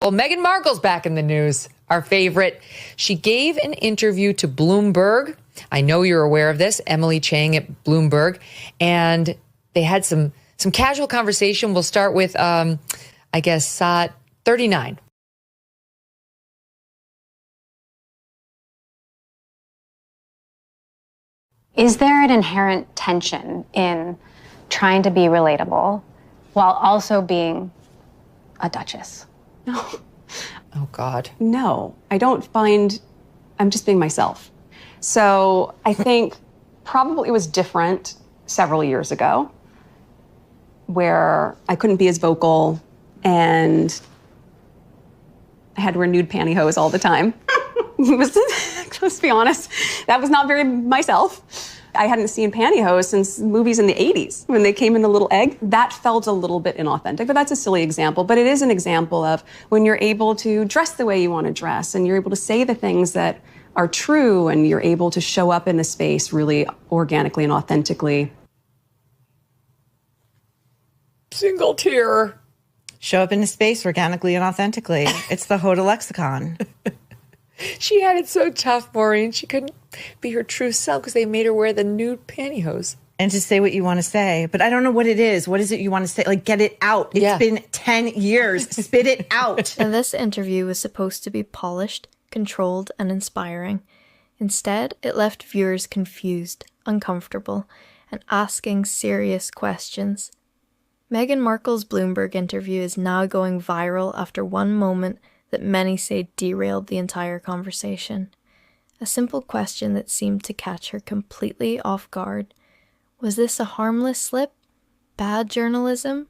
Well, Meghan Markle's back in the news, our favorite. She gave an interview to Bloomberg. I know you're aware of this, Emily Chang at Bloomberg. And they had some casual conversation. We'll start with, 39. Is there an inherent tension in trying to be relatable while also being a duchess? No. Oh, God. No, I don't find, I'm just being myself. So I think probably it was different several years ago where I couldn't be as vocal and I had to wear nude pantyhose all the time. Let's be honest, that was not very myself. I hadn't seen pantyhose since movies in the 80s when they came in the little egg. That felt a little bit inauthentic, but that's a silly example. But it is an example of when you're able to dress the way you want to dress and you're able to say the things that are true and you're able to show up in a space really organically and authentically. Single tear. Show up in a space organically and authentically. It's the Hoda lexicon. She had it so tough, Maureen. She couldn't be her true self because they made her wear the nude pantyhose. And to say what you want to say. But I don't know what it is. What is it you want to say? Like, get it out. It's been 10 years. Spit it out. And this interview was supposed to be polished, controlled, and inspiring. Instead, it left viewers confused, uncomfortable, and asking serious questions. Meghan Markle's Bloomberg interview is now going viral after one moment that many say derailed the entire conversation. A simple question that seemed to catch her completely off guard. Was this a harmless slip, bad journalism,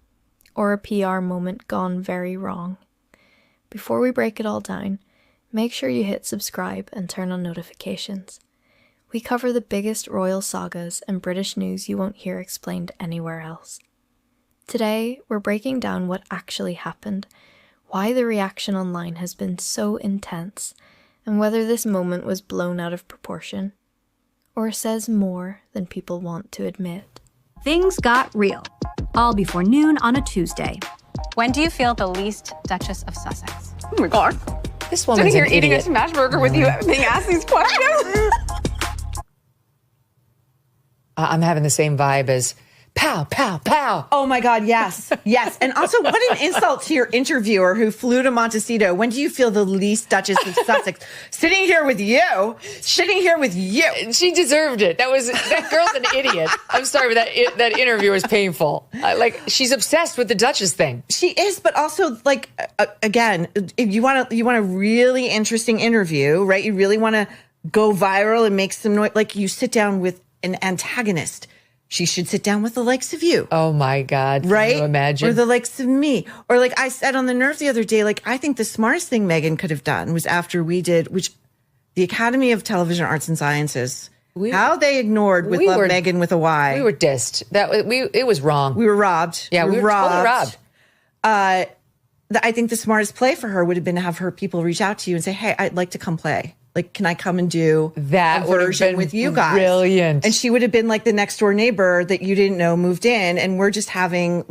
or a PR moment gone very wrong? Before we break it all down, make sure you hit subscribe and turn on notifications. We cover the biggest royal sagas and British news you won't hear explained anywhere else. Today, we're breaking down what actually happened, why the reaction online has been so intense, and whether this moment was blown out of proportion, or says more than people want to admit. Things got real, all before noon on a Tuesday. When do you feel the least Duchess of Sussex? Oh my God. This woman's Sitting an here eating a idiot. smash burger with you being asked these questions. I'm having the same vibe as pow, pow, pow. Oh my God, yes. Yes. And also, what an insult to your interviewer who flew to Montecito. When do you feel the least Duchess of Sussex? Sitting here with you. She deserved it. That girl's an idiot. I'm sorry, but that interview was painful. She's obsessed with the Duchess thing. She is, but also, again, if you want a really interesting interview, right? You really want to go viral and make some noise. Like, you sit down with an antagonist. She should sit down with the likes of you. Oh, my God. Right? Can you imagine? Or the likes of me. Or like I said on the Nerve the other day, I think the smartest thing Meghan could have done was after we did, which the Academy of Television Arts and Sciences, how they ignored with Love Meghan with a Y. We were dissed. It was wrong. We were robbed. Yeah, we were totally robbed. I think the smartest play for her would have been to have her people reach out to you and say, hey, I'd like to come play. Can I come and do that version with you guys? Brilliant. And she would have been like the next door neighbor that you didn't know moved in, and we're just having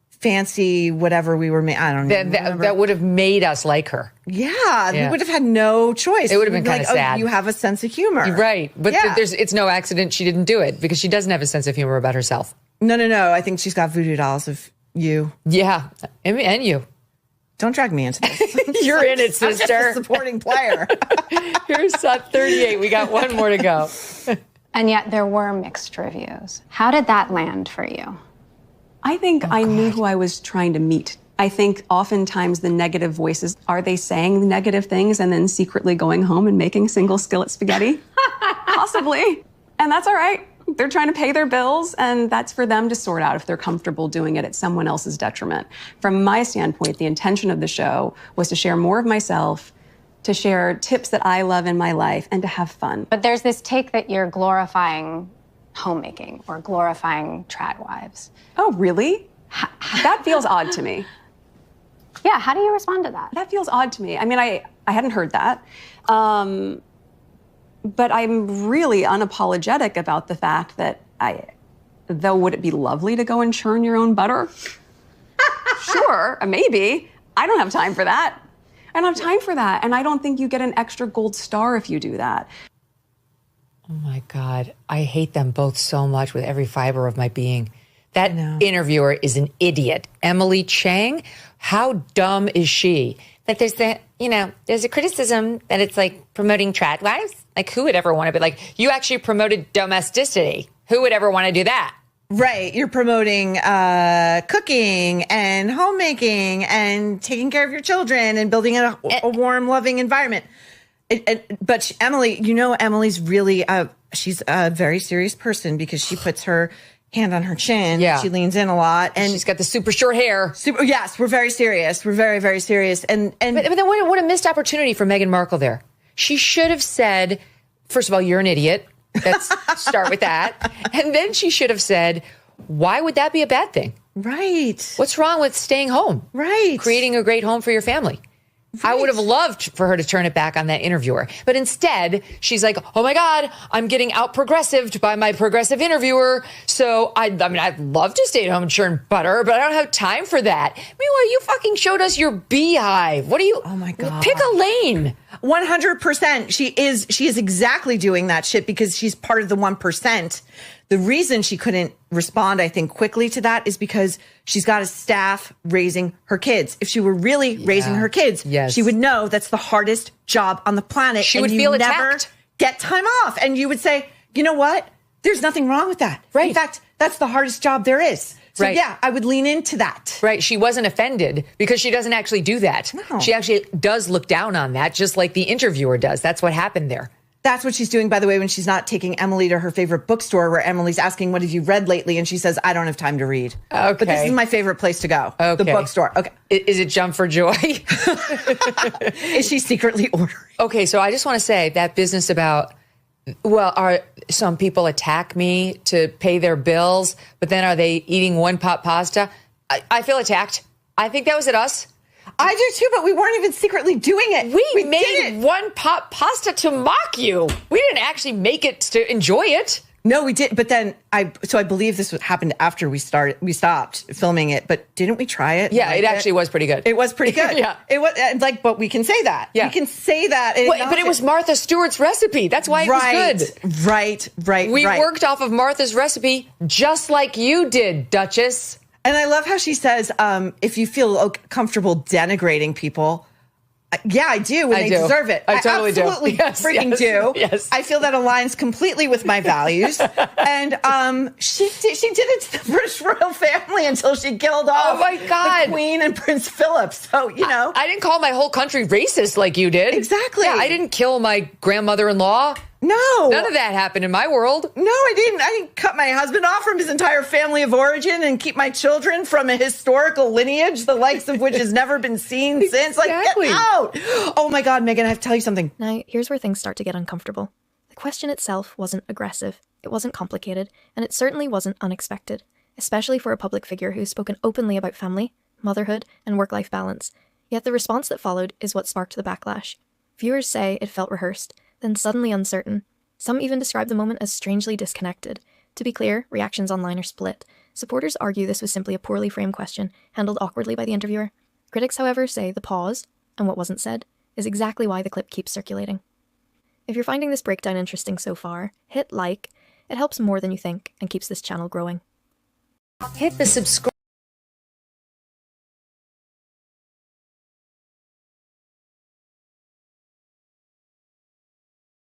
fancy whatever we were. I don't know. That would have made us like her. Yeah, we would have had no choice. It would have been kind of sad. Oh, you have a sense of humor, right? But it's no accident she didn't do it because she doesn't have a sense of humor about herself. No. I think she's got voodoo dolls of you. Yeah, and you. Don't drag me into this. You're in it, sister. I'm just a supporting player. Here's 38. We got one more to go. And yet there were mixed reviews. How did that land for you? I think I knew who I was trying to meet. I think oftentimes the negative voices, are they saying negative things and then secretly going home and making single skillet spaghetti? Possibly. And that's all right. They're trying to pay their bills, and that's for them to sort out if they're comfortable doing it at someone else's detriment. From my standpoint, the intention of the show was to share more of myself, to share tips that I love in my life, and to have fun. But there's this take that you're glorifying homemaking or glorifying trad wives. Oh, really? That feels odd to me. Yeah, how do you respond to that? That feels odd to me. I mean, I hadn't heard that. But I'm really unapologetic about the fact that though would it be lovely to go and churn your own butter? Sure, maybe. I don't have time for that. I don't have time for that. And I don't think you get an extra gold star if you do that. Oh my God. I hate them both so much with every fiber of my being. That interviewer is an idiot. Emily Chang, how dumb is she? That there's a criticism that it's like promoting trad wives. Like, who would ever want to be like, you actually promoted domesticity. Who would ever want to do that? Right. You're promoting cooking and homemaking and taking care of your children and building a warm, loving environment. But Emily, Emily's really, she's a very serious person because she puts her hand on her chin. Yeah. She leans in a lot. And she's got the super short hair. Yes, we're very serious. We're very, very serious. But then what a missed opportunity for Meghan Markle there. She should have said, first of all, you're an idiot. Let's start with that. And then she should have said, why would that be a bad thing? Right. What's wrong with staying home? Right. Creating a great home for your family. Right. I would have loved for her to turn it back on that interviewer. But instead, she's like, oh my God, I'm getting out progressived by my progressive interviewer. So I'd love to stay at home and churn butter, but I don't have time for that. Meanwhile, you fucking showed us your beehive. What are you? Oh my God. Pick a lane. 100%. She is exactly doing that shit because she's part of the 1%. The reason she couldn't respond, I think, quickly to that is because she's got a staff raising her kids. If she were really raising her kids, she would know that's the hardest job on the planet. She would feel attacked. Never get time off. And you would say, you know what? There's nothing wrong with that. Right. In fact, that's the hardest job there is. So yeah, I would lean into that. Right. She wasn't offended because she doesn't actually do that. No. She actually does look down on that, just like the interviewer does. That's what happened there. That's what she's doing, by the way, when she's not taking Emily to her favorite bookstore where Emily's asking, what have you read lately? And she says, I don't have time to read. Okay. But this is my favorite place to go. Okay. The bookstore. Okay. Is it Jump for Joy? Is she secretly ordering? Okay. So I just want to say that business about, are some people attack me to pay their bills, but then are they eating one pot pasta? I feel attacked. I think that was at us. I do too, but we weren't even secretly doing it. We made one pot pasta to mock you. We didn't actually make it to enjoy it. No, we did. But then I believe this happened after we stopped filming it. But didn't we try it? Yeah, it actually was pretty good. It was pretty good. Yeah. It was but we can say that. Yeah. We can say that. But it was Martha Stewart's recipe. That's why it was good. Right. We worked off of Martha's recipe just like you did, Duchess. And I love how she says, if you feel comfortable denigrating people, yeah, I do when they deserve it. I totally absolutely freaking do. Yes. I feel that aligns completely with my values. And she did it to the British royal family until she killed off the Queen and Prince Philip. So, I didn't call my whole country racist like you did. Exactly. Yeah, I didn't kill my grandmother-in-law. No. None of that happened in my world. No, I didn't. I didn't cut my husband off from his entire family of origin and keep my children from a historical lineage, the likes of which has never been seen since. Like, get out. Oh my God, Megyn, I have to tell you something. Now, here's where things start to get uncomfortable. The question itself wasn't aggressive, it wasn't complicated, and it certainly wasn't unexpected, especially for a public figure who's spoken openly about family, motherhood, and work-life balance. Yet the response that followed is what sparked the backlash. Viewers say it felt rehearsed, then suddenly uncertain. Some even describe the moment as strangely disconnected. To be clear, reactions online are split. Supporters argue this was simply a poorly framed question, handled awkwardly by the interviewer. Critics, however, say the pause, and what wasn't said, is exactly why the clip keeps circulating. If you're finding this breakdown interesting so far, hit like. It helps more than you think and keeps this channel growing. Hit the subscribe.